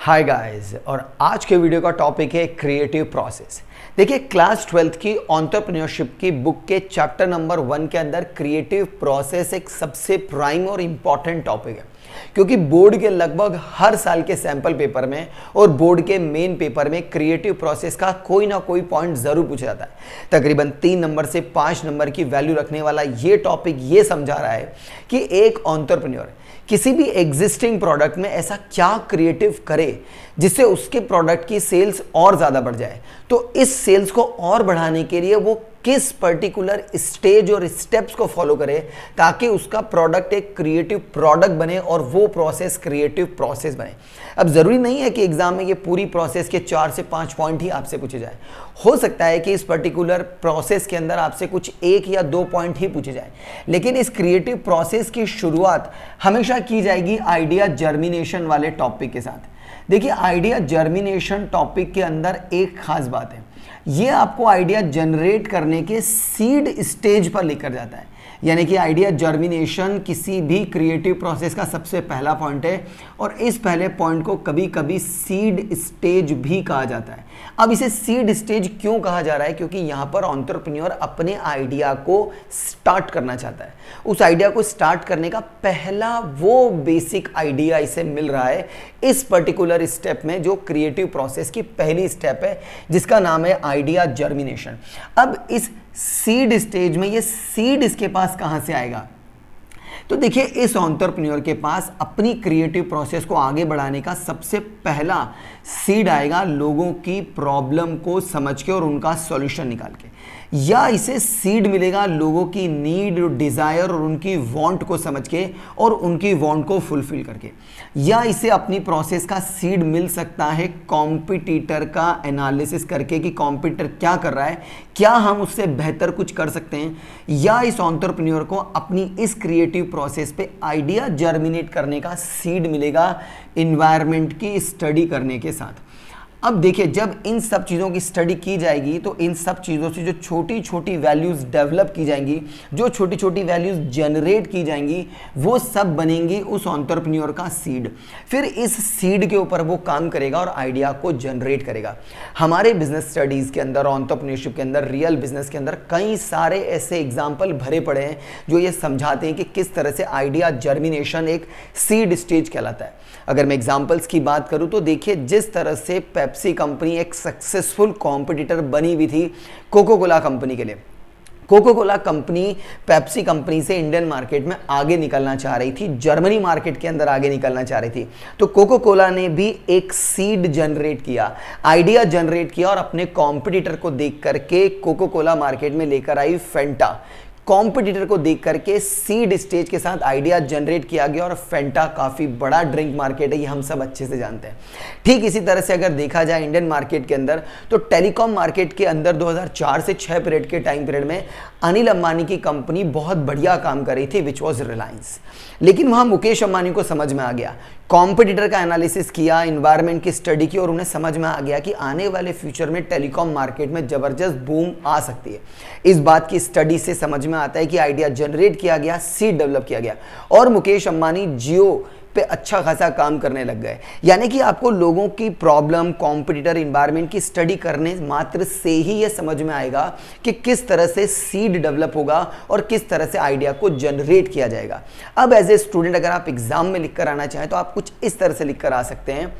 Hi guys, और आज के वीडियो का टॉपिक है क्रिएटिव प्रोसेस। देखिए, क्लास 12th की एंटरप्रेन्योरशिप की बुक के चैप्टर नंबर 1 के अंदर क्रिएटिव प्रोसेस एक सबसे प्राइम और इम्पॉर्टेंट टॉपिक है, क्योंकि बोर्ड के लगभग हर साल के सैंपल पेपर में और बोर्ड के मेन पेपर में क्रिएटिव प्रोसेस का कोई ना कोई पॉइंट जरूर पूछा जाता है। तकरीबन 3 नंबर से 5 नंबर की वैल्यू रखने वाला ये टॉपिक ये समझा रहा है कि एक एंटरप्रेन्योर किसी भी एग्जिस्टिंग प्रोडक्ट में ऐसा क्या क्रिएटिव करे जिससे उसके प्रोडक्ट की सेल्स और ज़्यादा बढ़ जाए। तो इस सेल्स को और बढ़ाने के लिए वो किस पर्टिकुलर स्टेज और स्टेप्स को फॉलो करे ताकि उसका प्रोडक्ट एक क्रिएटिव प्रोडक्ट बने और वो प्रोसेस क्रिएटिव प्रोसेस बने। अब ज़रूरी नहीं है कि एग्जाम में ये पूरी प्रोसेस के 4 से 5 पॉइंट ही आपसे पूछे जाए। हो सकता है कि इस पर्टिकुलर प्रोसेस के अंदर आपसे कुछ 1 या 2 पॉइंट ही पूछे जाए, लेकिन इस क्रिएटिव प्रोसेस की शुरुआत हमेशा की जाएगी आइडिया जर्मिनेशन वाले टॉपिक के साथ। देखिए, आइडिया जर्मिनेशन टॉपिक के अंदर एक खास बात है, ये आपको आइडिया जनरेट करने के सीड स्टेज पर लेकर जाता है। यानी कि आइडिया जर्मिनेशन किसी भी क्रिएटिव प्रोसेस का सबसे पहला पॉइंट है और इस पहले पॉइंट को कभी कभी सीड स्टेज भी कहा जाता है। अब इसे सीड स्टेज क्यों कहा जा रहा है? क्योंकि यहाँ पर एंटरप्रेन्योर अपने आइडिया को स्टार्ट करना चाहता है। उस आइडिया को स्टार्ट करने का पहला वो बेसिक आइडिया इसे मिल रहा है इस पर्टिकुलर स्टेप में, जो क्रिएटिव प्रोसेस की पहली स्टेप है, जिसका नाम है आइडिया जर्मिनेशन। अब इस सीड स्टेज में ये सीड इसके पास कहां से आएगा? तो देखिए, इस एंटरप्रेन्योर के पास अपनी क्रिएटिव प्रोसेस को आगे बढ़ाने का सबसे पहला सीड आएगा लोगों की प्रॉब्लम को समझ के और उनका सॉल्यूशन निकाल के, या इसे सीड मिलेगा लोगों की नीड, डिजायर और उनकी वांट को समझ के और उनकी वांट को फुलफिल करके, या इसे अपनी प्रोसेस का सीड मिल सकता है कॉम्पिटिटर का एनालिसिस करके कि कॉम्पिटिटर क्या कर रहा है, क्या हम उससे बेहतर कुछ कर सकते हैं, या इस एंटरप्रेन्योर को अपनी इस क्रिएटिव प्रोसेस पे आइडिया जर्मिनेट करने का सीड मिलेगा एनवायरनमेंट की स्टडी करने के साथ। अब देखिए, जब इन सब चीज़ों की स्टडी की जाएगी तो इन सब चीज़ों से जो छोटी छोटी वैल्यूज़ डेवलप की जाएंगी, जो छोटी छोटी वैल्यूज़ जनरेट की जाएंगी, वो सब बनेंगी उस एंटरप्रेन्योर का सीड। फिर इस सीड के ऊपर वो काम करेगा और आइडिया को जनरेट करेगा। हमारे बिजनेस स्टडीज़ के अंदर, एंटरप्रेन्योरशिप के अंदर, रियल बिजनेस के अंदर कई सारे ऐसे एग्जाम्पल भरे पड़े हैं जो ये समझाते हैं कि किस तरह से आइडिया जर्मिनेशन एक सीड स्टेज कहलाता है। अगर मैं एग्जाम्पल्स की बात करूँ तो देखिए, जिस तरह से पेप्सी कंपनी एक सक्सेसफुल कॉम्पिटिटर बनी हुई थी कोको कोला कंपनी के लिए। Coca Cola company Pepsi company से इंडियन मार्केट में आगे निकलना चाह रही थी, जर्मनी मार्केट के अंदर आगे निकलना चाह रही थी। तो कोको कोला ने भी एक सीड जनरेट किया, आइडिया जनरेट किया और अपने कॉम्पिटिटर को देख करके कोको कोला मार्केट में लेकर आई फेंटा। कॉम्पिटिटर को देख करके सीड स्टेज के साथ आइडिया जनरेट किया गया और फेंटा काफ़ी बड़ा ड्रिंक मार्केट है, ये हम सब अच्छे से जानते हैं। ठीक इसी तरह से अगर देखा जाए इंडियन मार्केट के अंदर, तो टेलीकॉम मार्केट के अंदर 2004 से 6 पीरियड के टाइम पीरियड में अनिल अंबानी की कंपनी बहुत बढ़िया काम कर रही थी, विच वॉज रिलायंस। लेकिन वहाँ मुकेश अंबानी को समझ में आ गया, कॉम्पिटिटर का एनालिसिस किया, इन्वायरमेंट की स्टडी की और उन्हें समझ में आ गया कि आने वाले फ्यूचर में टेलीकॉम मार्केट में ज़बरदस्त बूम आ सकती है। इस बात की स्टडी से समझ में आता है कि आइडिया जनरेट किया गया, सीड डेवलप किया गया और मुकेश अंबानी जियो पे अच्छा खासा काम करने लग गए। यानी कि आपको लोगों की प्रॉब्लम, कॉम्पिटिटर, इन्वायरमेंट की स्टडी करने मात्र से ही ये समझ में आएगा कि किस तरह से सीड डेवलप होगा और किस तरह से आइडिया को जनरेट किया जाएगा। अब एज ए स्टूडेंट अगर आप एग्जाम में लिख कर आना चाहें तो आप कुछ इस तरह से लिख कर आ सकते हैं।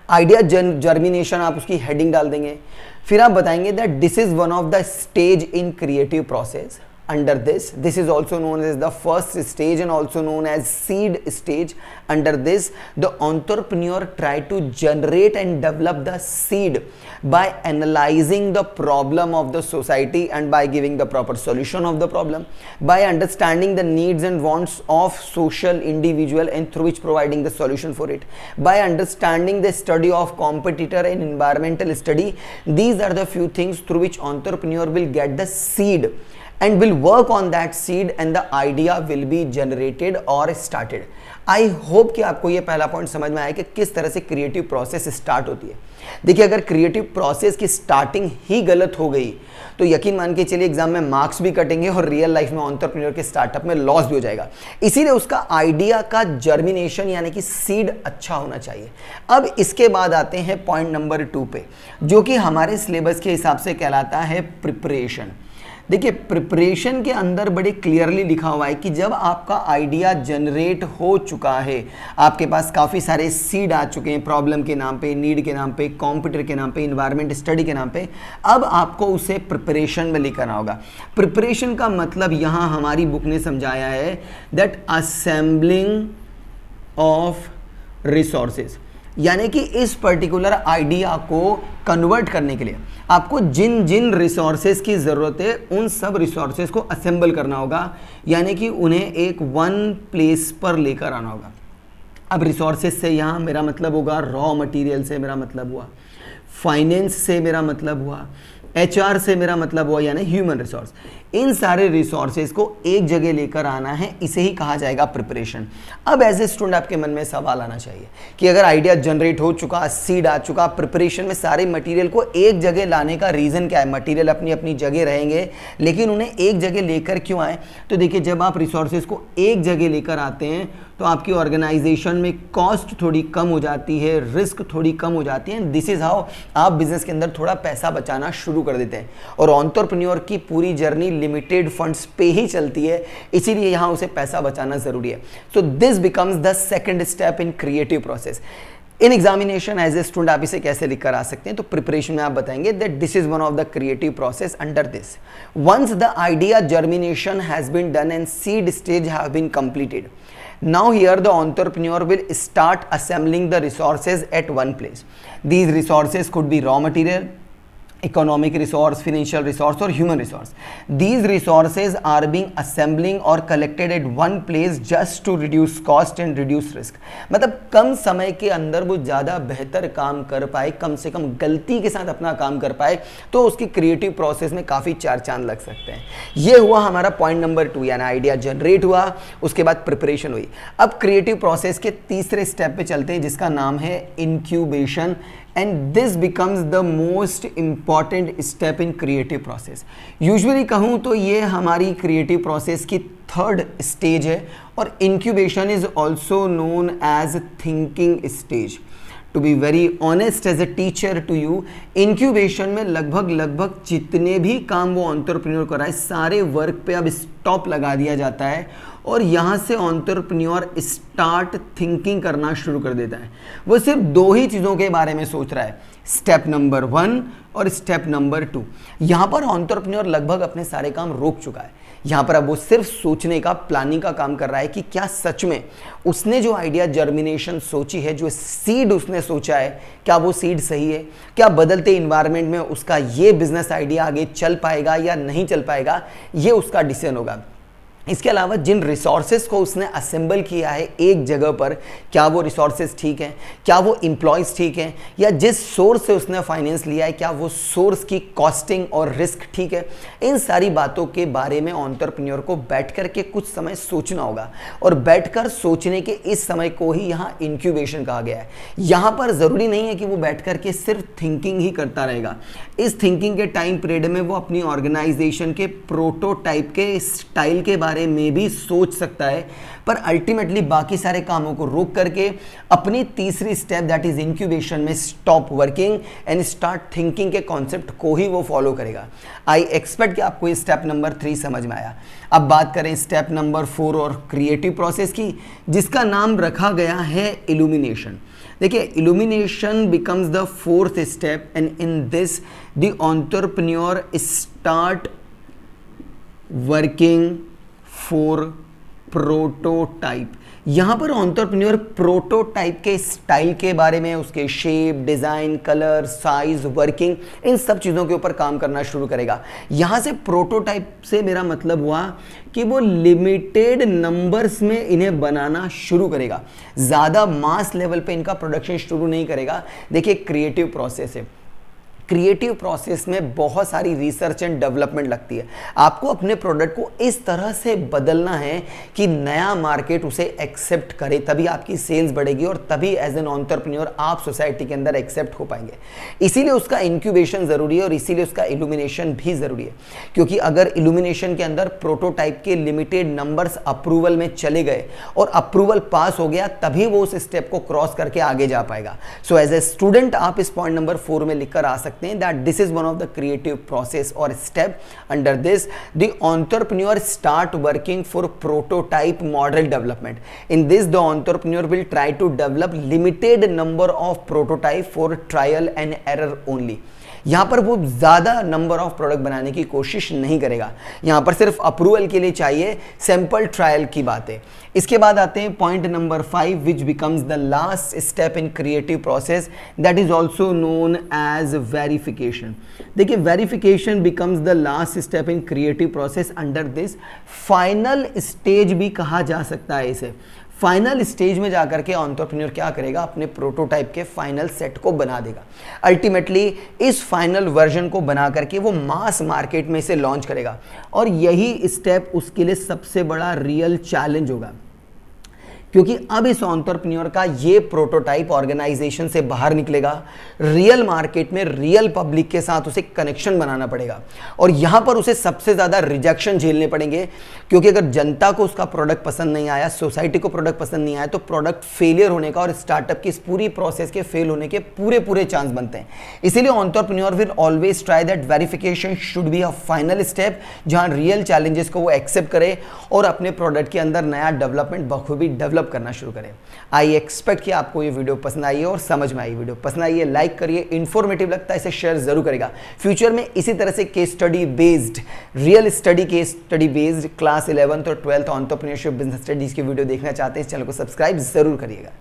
आइडिया जर्मिनेशन, आप उसकी हेडिंग डाल देंगे, फिर आप बताएंगे that this is one of the stage in creative process. Under this is also known as the first stage and also known as seed stage. Under this, the entrepreneur try to generate and develop the seed by analyzing the problem of the society and by giving the proper solution of the problem, by understanding the needs and wants of social individual and through which providing the solution for it, by understanding the study of competitor and environmental study. These are the few things through which entrepreneur will get the seed and will work on that seed and the idea will be generated or started. I hope कि आपको ये पहला point समझ में आया कि किस तरह से क्रिएटिव प्रोसेस स्टार्ट होती है। देखिए, अगर क्रिएटिव प्रोसेस की स्टार्टिंग ही गलत हो गई तो यकीन मान के चलिए एग्जाम में मार्क्स भी कटेंगे और रियल लाइफ में एंटरप्रेन्योर के स्टार्टअप में लॉस भी हो जाएगा। इसीलिए उसका आइडिया का जर्मिनेशन यानी कि सीड अच्छा होना चाहिए। अब इसके बाद आते हैं पॉइंट नंबर 2 पे, जो कि हमारे सिलेबस के हिसाब से कहलाता है प्रिपरेशन। देखिए, प्रिपरेशन के अंदर बड़े क्लियरली लिखा हुआ है कि जब आपका आइडिया जनरेट हो चुका है, आपके पास काफ़ी सारे सीड आ चुके हैं, प्रॉब्लम के नाम पे, नीड के नाम पे, कॉम्प्यूटर के नाम पे, इन्वायरमेंट स्टडी के नाम पे, अब आपको उसे प्रिपरेशन में लेकर आना होगा। प्रिपरेशन का मतलब यहाँ हमारी बुक ने समझाया है दैट असेंबलिंग ऑफ रिसोर्सेज, यानी कि इस पर्टिकुलर आइडिया को कन्वर्ट करने के लिए आपको जिन जिन रिसोर्सेज की ज़रूरत है उन सब रिसोर्सेज को असेंबल करना होगा, यानी कि उन्हें एक वन प्लेस पर लेकर आना होगा। अब रिसोर्सेज से यहाँ मेरा मतलब होगा रॉ मटेरियल से मेरा मतलब हुआ, फाइनेंस से मेरा मतलब हुआ, HR से मेरा मतलब हुआ यानी ह्यूमन रिसोर्स। इन सारे रिसोर्सेज को एक जगह लेकर आना है, इसे ही कहा जाएगा प्रिपरेशन। अब एज ए स्टूडेंट आपके मन में सवाल आना चाहिए कि अगर आइडिया जनरेट हो चुका, सीड आ चुका, प्रिपरेशन में सारे मटेरियल को एक जगह लाने का रीज़न क्या है? मटेरियल अपनी अपनी जगह रहेंगे लेकिन उन्हें एक जगह लेकर क्यों आए? तो देखिए, जब आप रिसोर्सेज को एक जगह लेकर आते हैं तो आपकी ऑर्गेनाइजेशन में कॉस्ट थोड़ी कम हो जाती है, रिस्क थोड़ी कम हो जाती है। दिस इज़ हाउ आप बिजनेस के अंदर थोड़ा पैसा बचाना शुरू कर देते हैं। और एंटरप्रेन्योर की पूरी जर्नी लिमिटेड फंड्स पे ही चलती है, इसीलिए यहाँ उसे पैसा बचाना ज़रूरी है। So this becomes the second step in creative process. In examination as a student आप इसे कैसे लिख कर आ सकते हैं? तो प्रिपरेशन में आप बताएंगे that this is one of the creative process under this. Once the idea germination has been done and seed stage have been completed, now here the entrepreneur will start assembling the resources at one place. These resources could be raw material, economic resource, financial resource और human resource. These resources are being assembling or collected at one place just to reduce cost and reduce risk. मतलब कम समय के अंदर वो ज़्यादा बेहतर काम कर पाए, कम से कम गलती के साथ अपना काम कर पाए, तो उसकी क्रिएटिव प्रोसेस में काफ़ी चार चांद लग सकते हैं। ये हुआ हमारा पॉइंट नंबर 2, यानी आइडिया जनरेट हुआ, उसके बाद प्रिपरेशन हुई। अब क्रिएटिव प्रोसेस के तीसरे स्टेप पे चलते हैं जिसका नाम है incubation, and this becomes the most important step in creative process. Usually कहूँ तो ये हमारी क्रिएटिव प्रोसेस की थर्ड स्टेज है और incubation is also known as thinking stage. To be very honest as a teacher to you, incubation में लगभग जितने भी काम वो एंटरप्रेन्योर कर रहा है सारे वर्क पे अब स्टॉप लगा दिया जाता है और यहाँ से एंटरप्रेन्योर स्टार्ट थिंकिंग करना शुरू कर देता है। वो सिर्फ 2 ही चीज़ों के बारे में सोच रहा है, स्टेप नंबर 1 और स्टेप नंबर 2। यहाँ पर एंटरप्रेन्योर लगभग अपने सारे काम रोक चुका है। यहाँ पर अब वो सिर्फ सोचने का, प्लानिंग का काम कर रहा है कि क्या सच में उसने जो आइडिया जर्मिनेशन सोची है, जो सीड उसने सोचा है, क्या वो सीड सही है? क्या बदलते इन्वायरमेंट में उसका ये बिजनेस आइडिया आगे चल पाएगा या नहीं चल पाएगा? ये उसका डिसीजन होगा। इसके अलावा जिन रिसोर्सेज को उसने असेंबल किया है एक जगह पर, क्या वो रिसोर्सेज ठीक हैं? क्या वो एम्प्लॉयज़ ठीक हैं? या जिस सोर्स से उसने फाइनेंस लिया है क्या वो सोर्स की कॉस्टिंग और रिस्क ठीक है? इन सारी बातों के बारे में एंटरप्रेन्योर को बैठ कर के कुछ समय सोचना होगा और बैठकर सोचने के इस समय को ही यहाँ इंक्यूबेशन कहा गया है। यहाँ पर ज़रूरी नहीं है कि वो बैठ कर के सिर्फ थिंकिंग ही करता रहेगा। इस थिंकिंग के टाइम पीरियड में वो अपनी ऑर्गेनाइजेशन के प्रोटोटाइप के स्टाइल के बारे में भी सोच सकता है, पर अल्टीमेटली बाकी सारे कामों को रोक करके अपनी तीसरी स्टेप दैट इज इंक्यूबेशन में stop working and start thinking के कॉन्सेप्ट को ही वो फॉलो करेगा। आई एक्सपेक्ट कि आपको स्टेप नंबर 3 समझ में आया। अब बात करें स्टेप नंबर 4 और क्रिएटिव प्रोसेस की, जिसका नाम रखा गया है इल्यूमिनेशन। देखिए, illumination becomes the 4th step and in this the entrepreneur start working for prototype. यहाँ पर एंटरप्रेन्योर प्रोटोटाइप के स्टाइल के बारे में, उसके shape, design, colour, size, working, इन सब चीज़ों के ऊपर काम करना शुरू करेगा। यहाँ से प्रोटोटाइप से मेरा मतलब हुआ कि वो लिमिटेड नंबर्स में इन्हें बनाना शुरू करेगा, ज़्यादा मास लेवल पे इनका प्रोडक्शन शुरू नहीं करेगा। देखिए, क्रिएटिव प्रोसेस है, क्रिएटिव प्रोसेस में बहुत सारी रिसर्च एंड डेवलपमेंट लगती है। आपको अपने प्रोडक्ट को इस तरह से बदलना है कि नया मार्केट उसे एक्सेप्ट करे, तभी आपकी सेल्स बढ़ेगी और तभी एज एन एंटरप्रेन्योर आप सोसाइटी के अंदर एक्सेप्ट हो पाएंगे। इसीलिए उसका इंक्यूबेशन जरूरी है और इसीलिए उसका इल्यूमिनेशन भी जरूरी है, क्योंकि अगर इल्यूमिनेशन के अंदर प्रोटोटाइप के लिमिटेड नंबर्स अप्रूवल में चले गए और अप्रूवल पास हो गया, तभी वो उस स्टेप को क्रॉस करके आगे जा पाएगा। सो एज ए स्टूडेंट आप इस पॉइंट नंबर 4 में लिखकर आ सकते हैं that this is one of the creative process और step. Under this the entrepreneur start working for prototype model development. In this the entrepreneur will try to develop limited number of prototype for trial and error only. यहां पर वो ज्यादा number of product बनाने की कोशिश नहीं करेगा, यहां पर सिर्फ अप्रूवल के लिए चाहिए सैंपल ट्रायल की बात है। इसके बाद आते हैं point number 5 which becomes the last step in creative process, that is also known as verification. देखिए verification becomes the last step in creative process. Under this final stage भी कहा जा सकता है इसे। फाइनल स्टेज में जाकर के एंटरप्रेन्योर क्या करेगा, अपने प्रोटोटाइप के फाइनल सेट को बना देगा। अल्टीमेटली इस फाइनल वर्जन को बना करके वो मास मार्केट में इसे लॉन्च करेगा और यही स्टेप उसके लिए सबसे बड़ा रियल चैलेंज होगा, क्योंकि अब इस एंटरप्रेन्योर का ये प्रोटोटाइप ऑर्गेनाइजेशन से बाहर निकलेगा, रियल मार्केट में रियल पब्लिक के साथ उसे कनेक्शन बनाना पड़ेगा और यहाँ पर उसे सबसे ज़्यादा रिजेक्शन झेलने पड़ेंगे, क्योंकि अगर जनता को उसका प्रोडक्ट पसंद नहीं आया, सोसाइटी को प्रोडक्ट पसंद नहीं आया, तो प्रोडक्ट फेलियर होने का और स्टार्टअप की इस पूरी प्रोसेस के फेल होने के पूरे चांस बनते हैं। इसीलिए entrepreneur will always try that verification should be a final step, जहाँ रियल चैलेंजेस को वो एक्सेप्ट करे और अपने प्रोडक्ट के अंदर नया डेवलपमेंट बखूबी डेवलप करना शुरू करें। आई एक्सपेक्ट कि आपको ये वीडियो पसंद आई है और समझ में आई। वीडियो पसंद आई है लाइक करिए, इंफॉर्मेटिव लगता है इसे शेयर जरूर करेगा। फ्यूचर में इसी तरह से case study based, real study case study based class 11th और 12th एंटरप्रेन्योरशिप बिजनेस स्टडीज की वीडियो देखना चाहते हैं, इस चैनल को सब्सक्राइब जरूर करिएगा।